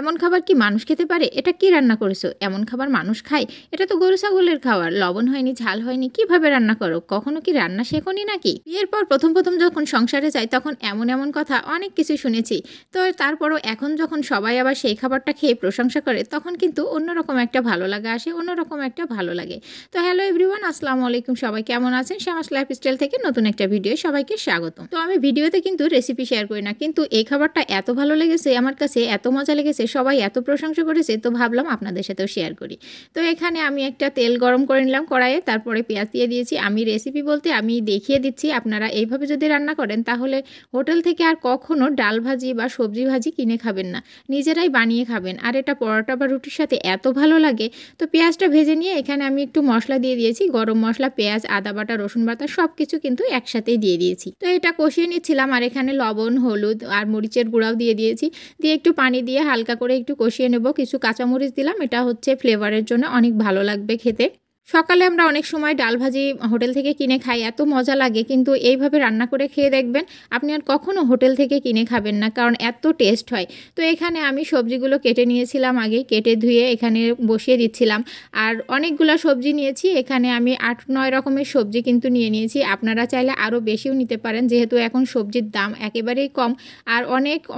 এমন খাবার কি মানুষ খেতে পারে? এটা কি রান্না করেছো? এমন খাবার মানুষ খায়? এটা তো গরু ছাগলের খাবার। লবণ হয়নি, ঝাল হয়নি, কিভাবে রান্না করো? কখনো কি রান্না শেখোনি নাকি? বিয়ের পর প্রথম যখন সংসারে যাই তখন এমন কথা অনেক কিছু শুনেছি। তো তারপরও এখন যখন সবাই আবার সেই খাবারটা খেয়ে প্রশংসা করে তখন কিন্তু অন্যরকম একটা ভালো লাগা আসে, অন্যরকম একটা ভালো লাগে। তো হ্যালো এভরিওয়ান, আসসালামু আলাইকুম। সবাই কেমন আছেন? শ্যামাস লাইফস্টাইল থেকে নতুন একটা ভিডিও সবাইকে স্বাগতম। তো আমি ভিডিওতে কিন্তু রেসিপি শেয়ার করি না, কিন্তু এই খাবারটা এত ভালো লেগেছে আমার কাছে, এত মজা লেগেছে, সবাই এত প্রশংসা করেছে, তো ভাবলাম আপনাদের সাথেও শেয়ার করি। তো এখানে আমি একটা তেল গরম করে নিলাম কড়াইয়ে, তারপরে পেঁয়াজ দিয়ে দিয়েছি। আমি রেসিপি বলতে আমি দেখিয়ে দিচ্ছি, আপনারা এইভাবে যদি রান্না করেন তাহলে হোটেল থেকে আর কখনো ডাল ভাজি বা সবজি ভাজি কিনে খাবেন না, নিজেরাই বানিয়ে খাবেন। আর এটা পরোটা বা রুটির সাথে এত ভালো লাগে। তো পেঁয়াজটা ভেজে নিয়ে এখানে আমি একটু মশলা দিয়ে দিয়েছি, গরম মশলা, পেঁয়াজ, আদা বাটা, রসুন বাটা সব কিছু কিন্তু একসাথেই দিয়ে দিয়েছি। তো এটা কষিয়ে নিচ্ছিলাম, আর এখানে লবণ, হলুদ আর মরিচের গুঁড়াও দিয়ে দিয়েছি। দিয়ে একটু পানি দিয়ে হালকা করে একটু কষিয়ে নেব। কিছু কাঁচামরিচ দিলাম, এটা হচ্ছে ফ্লেভারের জন্য, অনেক ভালো লাগবে খেতে। সকালে আমরা অনেক সময় ডাল ভাজি হোটেল থেকে কিনে খাই, এত মজা লাগে, কিন্তু এইভাবে রান্না করে খেয়ে দেখবেন আপনি আর কখনো হোটেল থেকে কিনে খাবেন না, কারণ এত টেস্ট হয়। তো এখানে আমি সবজিগুলো কেটে নিয়েছিলাম, আগেই কেটে ধুয়ে এখানে বসিয়ে দিচ্ছিলাম। আর অনেকগুলো সবজি নিয়েছি, এখানে আমি 8-9 রকমের সবজি কিন্তু নিয়েছি। আপনারা চাইলে আরও বেশিও নিতে পারেন, যেহেতু এখন সবজির দাম একেবারেই কম আর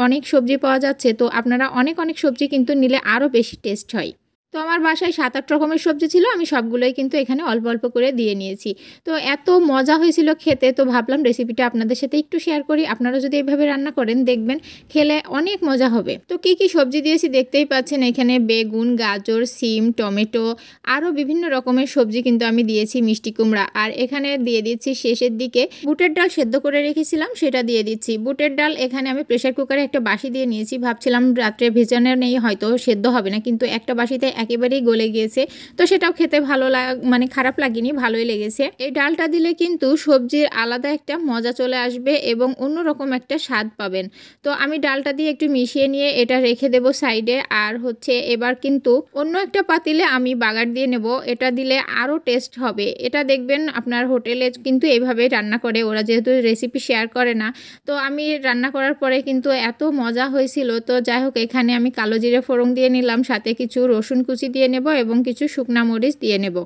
অনেক সবজি পাওয়া যাচ্ছে। তো আপনারা অনেক সবজি কিন্তু নিলে আরও বেশি টেস্ট হয়। তো আমার বাসায় 7-8 রকমের সবজি ছিল, আমি সবগুলোই কিন্তু এখানে অল্প অল্প করে দিয়ে নিয়েছি। তো এত মজা হয়েছিল খেতে, তো ভাবলাম রেসিপিটা আপনাদের সাথে একটু শেয়ার করি। আপনারা যদি এভাবে রান্না করেন দেখবেন খেলে অনেক মজা হবে। তো কি সবজি দিয়েছি দেখতেই পাচ্ছেন, এখানে বেগুন, গাজর, সিম, টমেটো, আরও বিভিন্ন রকমের সবজি কিন্তু আমি দিয়েছি, মিষ্টি কুমড়া। আর এখানে দিয়ে দিচ্ছি শেষের দিকে বুটের ডাল সেদ্ধ করে রেখেছিলাম, সেটা দিয়ে দিচ্ছি। বুটের ডাল এখানে আমি প্রেসার কুকারে একটা বাসি দিয়ে নিয়েছি, ভাবছিলাম রাত্রে ভেজানো নেই, হয়তো সেদ্ধ হবে না, কিন্তু একটা বাসিতে একেবারেই গলে গিয়েছে। তো সেটাও খেতে ভালো খারাপ লাগেনি, ভালোই লেগেছে। এই ডালটা দিলে কিন্তু সবজির আলাদা একটা মজা চলে আসবে এবং অন্যরকম একটা স্বাদ পাবেন। তো আমি ডালটা দিয়ে একটু মিশিয়ে নিয়ে এটা রেখে দেব সাইডে। আর হচ্ছে এবার কিন্তু অন্য একটা পাতিলে আমি বাগার দিয়ে নেব, এটা দিলে আরও টেস্ট হবে। এটা দেখবেন আপনার হোটেলে কিন্তু এইভাবে রান্না করে ওরা, যেহেতু রেসিপি শেয়ার করে না। তো আমি রান্না করার পরে কিন্তু এত মজা হয়েছিল। তো যাই হোক, এখানে আমি কালো জিরে ফোড়ন দিয়ে নিলাম, সাথে কিছু রসুন কুচি দিয়ে নেব এবং কিছু শুকনা মরিচ দিয়ে নেব।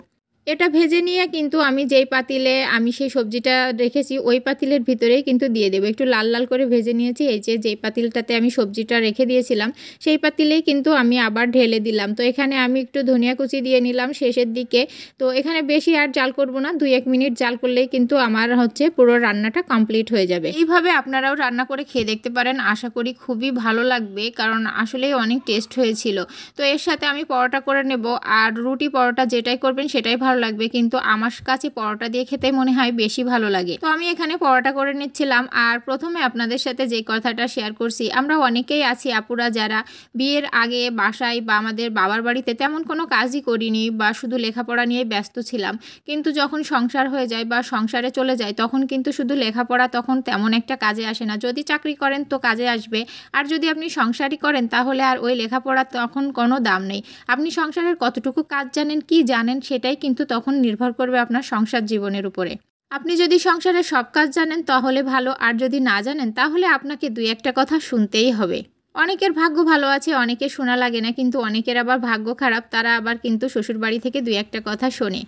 এটা ভেজে নিয়ে কিন্তু আমি যেই পাতিলে আমি সেই সবজিটা রেখেছি ওই পাতিলের ভিতরেই কিন্তু দিয়ে দেবো। একটু লাল লাল করে ভেজে নিয়েছি, এই যেই পাতিলটাতে আমি সবজিটা রেখে দিয়েছিলাম সেই পাতিলেই কিন্তু আমি আবার ঢেলে দিলাম। তো এখানে আমি একটু ধনিয়া কুচি দিয়ে নিলাম শেষের দিকে। তো এখানে বেশি আর জাল করব না, 2-1 মিনিট জাল করলেই কিন্তু আমার হচ্ছে পুরো রান্নাটা কমপ্লিট হয়ে যাবে। এইভাবে আপনারাও রান্না করে খেয়ে দেখতে পারেন, আশা করি খুবই ভালো লাগবে, কারণ আসলেই অনেক টেস্ট হয়েছিল। তো এর সাথে আমি পরোটা করে নেব, আর রুটি পরোটা যেটাই করবেন সেটাই ভালো লাগবে, কিন্তু আমার কাছে পরোটা দিয়ে খেতে মনে হয় বেশি ভালো লাগে। তো আমি এখানে পরোটা করে নিচ্ছিলাম। আর প্রথমে আপনাদের সাথে যে কথাটা শেয়ার করছি, আমরা অনেকেই আছি আপুরা যারা বিয়ের আগে বাসায় বা আমাদের বাবার বাড়িতে তেমন কোনো কাজই করিনি বা শুধু লেখাপড়া নিয়ে ব্যস্ত ছিলাম, কিন্তু যখন সংসার হয়ে যায় বা সংসারে চলে যায় তখন কিন্তু শুধু লেখাপড়া তখন তেমন একটা কাজে আসে না। যদি চাকরি করেন তো কাজে আসবে, আর যদি আপনি সংসারই করেন তাহলে আর ওই লেখাপড়া তখন কোনো দাম নেই। আপনি সংসারের কতটুকু কাজ জানেন, কি জানেন, সেটাই কিন্তু তখন নির্ভর করবে আপনার সংসার জীবনের উপরে। আপনি যদি সংসারের সব কাজ জানেন তাহলে ভালো, আর যদি না জানেন তাহলে আপনাকে 2-1টা কথা শুনতেই হবে। অনেকের ভাগ্য ভালো আছে, অনেকের শোনা লাগে না, কিন্তু অনেকের আবার ভাগ্য খারাপ, তারা আবার কিন্তু শ্বশুরবাড়ি থেকে 2-1টা কথা শোনে।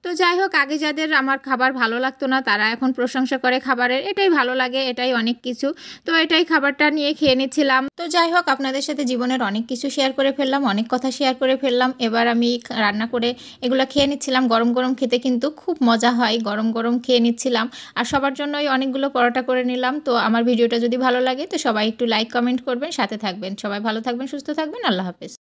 তো যাই হোক, আগে যাদের আমার খাবার ভালো লাগতো না তারা এখন প্রশংসা করে খাবারের, এটাই ভালো লাগে, এটাই অনেক কিছু। তো এটাই খাবারটা নিয়ে খেয়ে নিচ্ছিলাম। তো যাই হোক, আপনাদের সাথে জীবনের অনেক কিছু শেয়ার করে ফেললাম, অনেক কথা শেয়ার করে ফেললাম। এবার আমি রান্না করে এগুলো খেয়ে নিচ্ছিলাম। গরম গরম খেতে কিন্তু খুব মজা হয়, গরম গরম খেয়ে নিচ্ছিলাম। আর সবার জন্যই অনেকগুলো পরোটা করে নিলাম। তো আমার ভিডিওটা যদি ভালো লাগে তো সবাই একটু লাইক কমেন্ট করবেন, সাথে থাকবেন। সবাই ভালো থাকবেন, সুস্থ থাকবেন, আল্লাহ হাফেজ।